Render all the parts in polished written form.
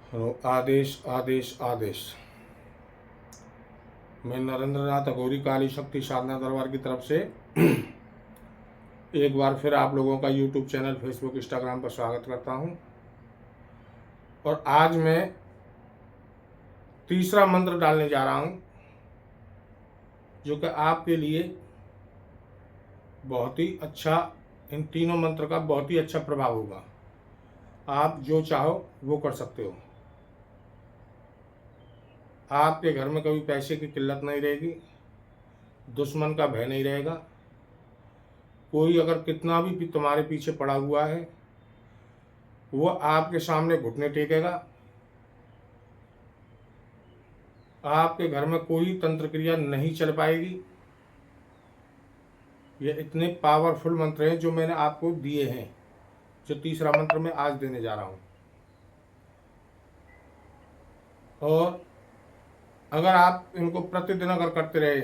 Hello. आदेश आदेश आदेश। मैं नरेंद्र नाथ अघोरी काली शक्ति साधना दरबार की तरफ से एक बार फिर आप लोगों का यूट्यूब चैनल, फेसबुक, इंस्टाग्राम पर स्वागत करता हूं। और आज मैं तीसरा मंत्र डालने जा रहा हूं, जो कि आपके लिए बहुत ही अच्छा, इन तीनों मंत्र का बहुत ही अच्छा प्रभाव होगा। आप जो चाहो वो कर सकते हो। आपके घर में कभी पैसे की किल्लत नहीं रहेगी, दुश्मन का भय नहीं रहेगा। कोई अगर कितना भी तुम्हारे पीछे पड़ा हुआ है, वो आपके सामने घुटने टेकेगा। आपके घर में कोई तंत्र क्रिया नहीं चल पाएगी। ये इतने पावरफुल मंत्र हैं जो मैंने आपको दिए हैं, जो तीसरा मंत्र मैं आज देने जा रहा हूं। और अगर आप इनको प्रतिदिन अगर करते रहे,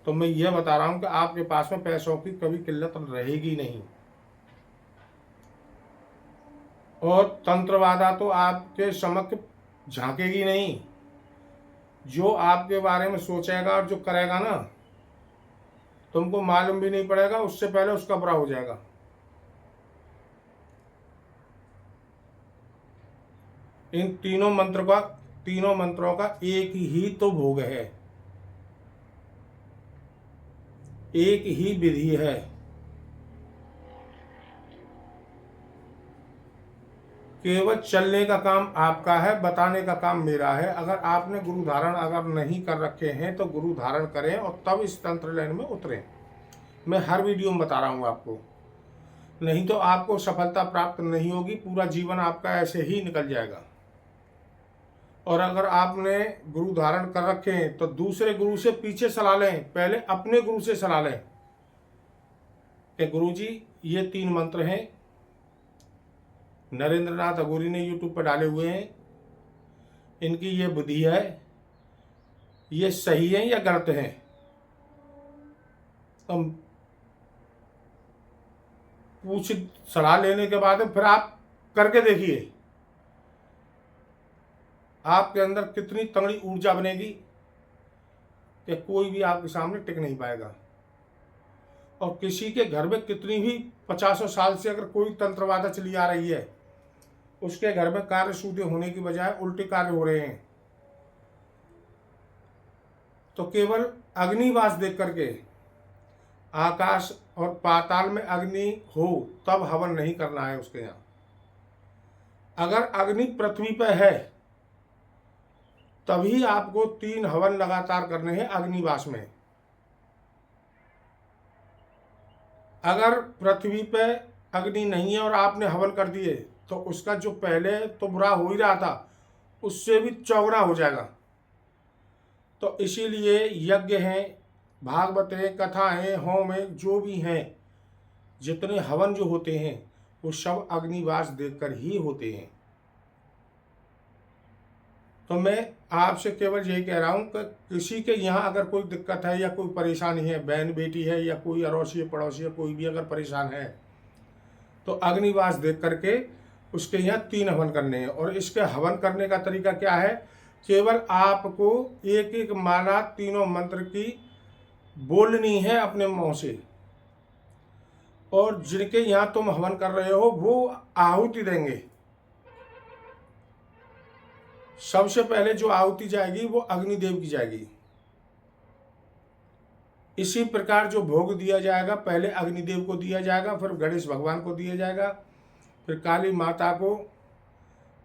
तो मैं यह बता रहा हूं कि आपके पास में पैसों की कभी किल्लत रहेगी नहीं। और तंत्रवादा तो आपके समक्ष झांकेगी नहीं। जो आपके बारे में सोचेगा और जो करेगा ना, तुमको मालूम भी नहीं पड़ेगा, उससे पहले उसका बुरा हो जाएगा। इन तीनों मंत्रों का एक ही तो भोग है, एक ही विधि है। केवल चलने का काम आपका है, बताने का काम मेरा है। अगर आपने गुरु धारण अगर नहीं कर रखे हैं तो गुरु धारण करें और तब इस तंत्र लाइन में उतरें। मैं हर वीडियो में बता रहा हूं आपको, नहीं तो आपको सफलता प्राप्त नहीं होगी। पूरा जीवन आपका ऐसे ही निकल जाएगा। और अगर आपने गुरु धारण कर रखे हैं तो दूसरे गुरु से पीछे सलाह लें, पहले अपने गुरु से सलाह लें कि गुरु जी ये 3 मंत्र हैं, नरेंद्र नाथ अघोरी ने यूट्यूब पर डाले हुए हैं, इनकी ये बुद्धि है, ये सही है या गलत है। तो पूछ सलाह लेने के बाद फिर आप करके देखिए, आपके अंदर कितनी तगड़ी ऊर्जा बनेगी कि कोई भी आपके सामने टिक नहीं पाएगा। और किसी के घर में कितनी भी 50 साल से अगर कोई तंत्रवादा चली आ रही है, उसके घर में कार्य सूर्य होने की बजाय उल्टे कार्य हो रहे हैं। तो केवल अग्निवास देख करके, आकाश और पाताल में अग्नि हो तब हवन नहीं करना है उसके यहाँ। अगर अग्नि पृथ्वी पर है तभी आपको 3 हवन लगातार करने हैं अग्निवास में। अगर पृथ्वी पे अग्नि नहीं है और आपने हवन कर दिए तो उसका जो पहले तो बुरा हो ही रहा था, उससे भी चौगुना हो जाएगा। तो इसीलिए यज्ञ हैं, भागवत है, कथा है, होम है, जो भी हैं, जितने हवन जो होते हैं वो सब अग्निवास देखकर ही होते हैं। तो मैं आपसे केवल यही कह रहा हूँ कि किसी के यहाँ अगर कोई दिक्कत है या कोई परेशानी है, बहन बेटी है या कोई अड़ोसी है, पड़ोसी है, कोई भी अगर परेशान है, तो अग्निवास देख करके उसके यहाँ 3 हवन करने हैं। और इसके हवन करने का तरीका क्या है, केवल आपको एक एक माला तीनों मंत्र की बोलनी है अपने मुंह से। और जिनके यहाँ तुम हवन कर रहे हो वो आहुति देंगे। सबसे पहले जो आहुति जाएगी वो अग्निदेव की जाएगी। इसी प्रकार जो भोग दिया जाएगा, पहले अग्निदेव को दिया जाएगा, फिर गणेश भगवान को दिया जाएगा, फिर काली माता को,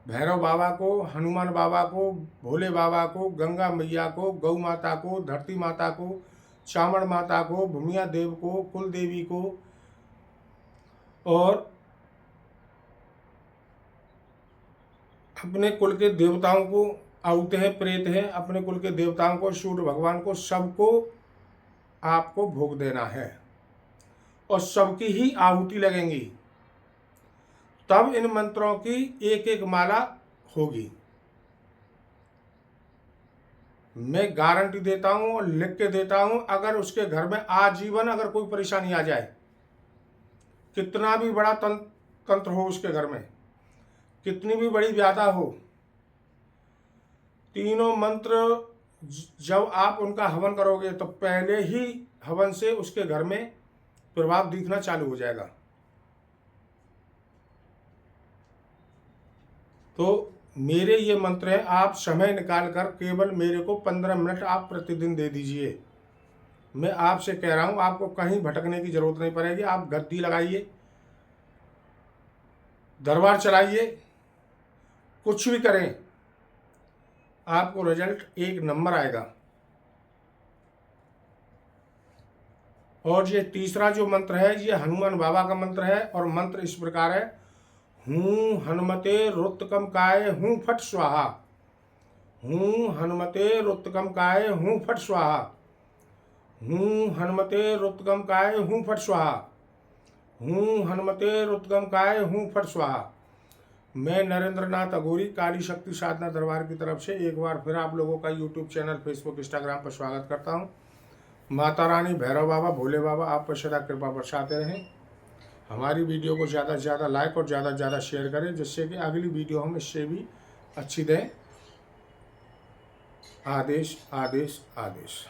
भैरव बाबा को, हनुमान बाबा को, भोले बाबा को, गंगा मैया को, गौ माता को, धरती माता को, चामड़ माता को, भूमिया देव को, कुल देवी को, और अपने कुल के देवताओं को, आहुति हैं, प्रेत हैं, अपने कुल के देवताओं को, सूर्य भगवान को, सबको आपको भोग देना है। और सबकी ही आहुति लगेंगी, तब इन मंत्रों की एक एक माला होगी। मैं गारंटी देता हूं और लिख के देता हूं, अगर उसके घर में आजीवन अगर कोई परेशानी आ जाए, कितना भी बड़ा तंत्र हो उसके घर में, कितनी भी बड़ी व्याधा हो, तीनों मंत्र जब आप उनका हवन करोगे तो पहले ही हवन से उसके घर में प्रभाव दिखना चालू हो जाएगा। तो मेरे ये मंत्र हैं, आप समय निकाल कर केवल मेरे को 15 मिनट आप प्रतिदिन दे दीजिए। मैं आपसे कह रहा हूँ, आपको कहीं भटकने की जरूरत नहीं पड़ेगी। आप गद्दी लगाइए, दरबार चलाइए, कुछ भी करें, आपको रिजल्ट 1 नंबर आएगा। और ये तीसरा जो मंत्र है, ये हनुमान बाबा का मंत्र है और मंत्र इस प्रकार है, हूँ हनुमते रुत्तकम काय हूँ फट स्वाहा, हूँ हनुमते रुत्तकम काय हूँ फट स्वाहा, हूँ हनुमते रुत्तकम काय हूँ फट स्वाहा, हूँ हनुमते रुत्तकम काय हूँ फट स्वाहा। मैं नरेंद्र नाथ अघोरी काली शक्ति साधना दरबार की तरफ से एक बार फिर आप लोगों का यूट्यूब चैनल, फेसबुक, इंस्टाग्राम पर स्वागत करता हूँ। माता रानी, भैरव बाबा, भोले बाबा आप पर सदा कृपा बरसाते रहें। हमारी वीडियो को ज़्यादा से ज़्यादा लाइक और ज़्यादा से ज़्यादा शेयर करें, जिससे कि अगली वीडियो हम इससे भी अच्छी दें। आदेश आदेश आदेश।